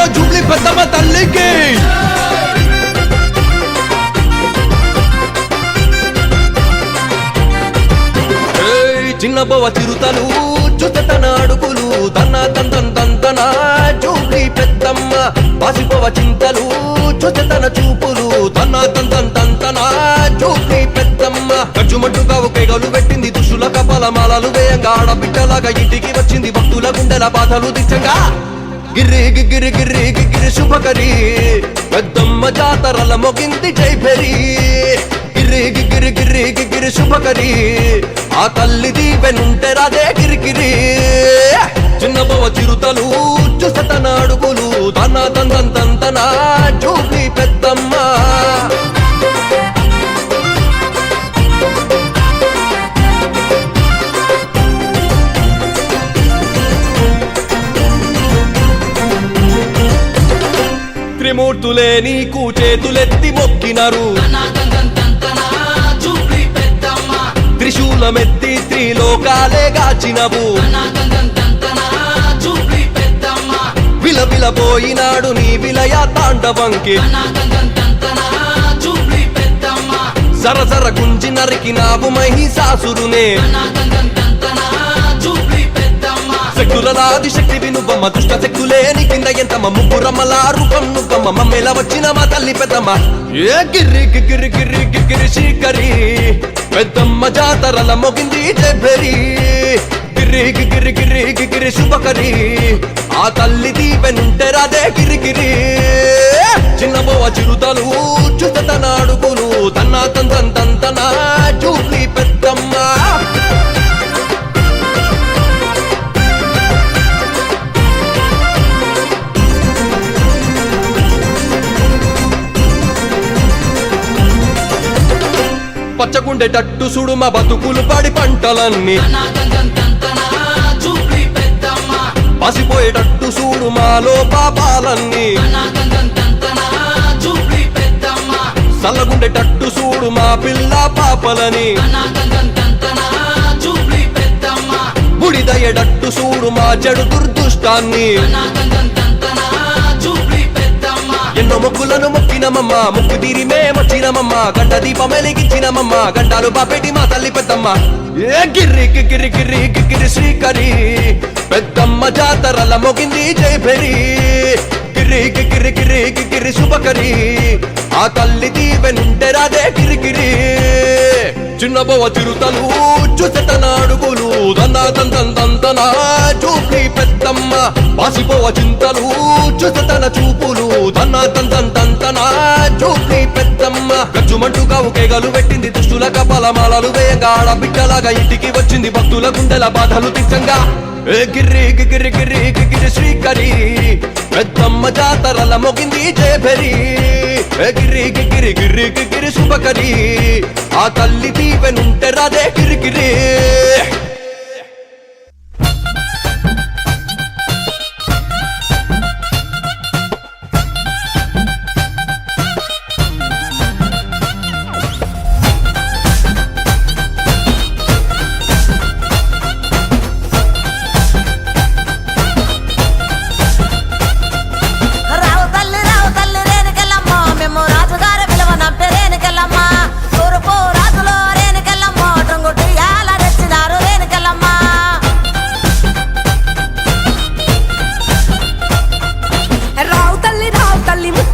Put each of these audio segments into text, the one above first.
Jubilee పెద్దమ్మ తల్లికి చిన్నబోవ చిరుతలు చుట్టన అడుగులు తన తంతన జూబ్లీ పెద్దమ్మ బాసిపోవ చింతలు చుట్టన చూపులు తన తంతన జూబ్లీ పెద్దమ్మ ఖర్చుమంటుగా ఒకేగలు పెట్టింది దుష్టుల కపాల మాలలు వేయంగా ఆడబిడ్డలాగా ఇంటికి వచ్చింది భక్తుల గుండెల బాధలు దిచ్చంగా గిర్రి గిర్రి గిర్రి గిర్రి శుభకరి పెద్దమ్మ జాతరల మొగింది జైభరి గిర్రి గిర్రి గిర్రి గిర్రి శుభకరి ఆ తల్లి దీవెనుంటే రాదే గిరిగిరి చిన్నబోవ చిరుతలు చుసతన అడుగులు తన తంతన జూబ్లీ పెద్దమ్మ త్రిమూర్తులే నీకు చేతులెత్తి మొక్కినరు త్రిశూలమెత్తి త్రిలోకాలే గాచినవు విలవిలపోయినాడు నీ విలయ తాండవంకి సరసర గుంజి నరికినావు మహిషాసురునే శక్తులలాది శక్తి వినుబమ్మ దుష్ట శక్తులేని కింద ఎంతమ్మ ముగ్గురమ్మల రూపం నువ్వమ్మ మమ్మేలా వచ్చిన మా తల్లి పెద్దమ్మ ఏ గిర్రి గిర్రి గిర్రి గిర్రి శ్రీకరి పెద్దమ్మ జాతరల మొగింది జైభరి గిర్రి గిర్రి గిర్రి గిర్రి శుభకరి ఆ తల్లి దీవెనుంటే రాదే గిరిగిరి చిన్నబోవ చిరుతలు చుట్టన అడుగులు తన తంతన జూబ్లీ పెద్దమ్మ పచ్చగుండేటట్టు సుడు మా బతుకులు పడి పంటలన్నీ పసిపోయేటట్టు చూడు మాలో పాపాలన్నీ చల్లగుండేటట్టు చూడు మా పిల్ల పాపలని బుడిదయ్యేటట్టు చూడు మా చెడు దుర్దుష్టాన్ని ఎన్నో మొక్కులను మొక్కినమమ్మ ముక్కు తీరి మేమొచ్చినమమ్మ గంట దీపం వెలిగించినమమ్మ గంటాలు బాపెట్టి మా తల్లి పెద్దమ్మ ఏ గిర్రి గిర్రి గిర్రి గిర్రి శ్రీకరి పెద్దమ్మ జాతరల మొగింది జైభరి గిర్రి గిర్రి గిర్రి గిర్రి శుభకరి ఆ తల్లి దీవెనుంటే రాదే గిరిగిరి చిన్నబోవ చిరుతలు చుట్టన అడుగులు తంతన జూబ్లీ పెద్దమ్మ బాసిపోవ చింతలు చుట్టన చూపులు తన తంతన జూబ్లీ పెద్దమ్మ ఖర్చుమంటుగా ఒకేగలు పెట్టింది దుష్టుల కపాల మాలలు వేయంగా ఆడబిడ్డలాగా ఇంటికి వచ్చింది భక్తుల గుండెల బాధలు తీర్చంగా గిర్రి గిర్రి గిర్రి గిర్రి శ్రీకరి పెద్దమ్మ జాతరల మొగింది జైభరి గిర్రి గిర్రి గిర్రి గిర్రి శుభకరి ఆ తల్లి దీవెనుంటే రాదే గిరిగిరి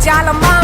చాలమ్మా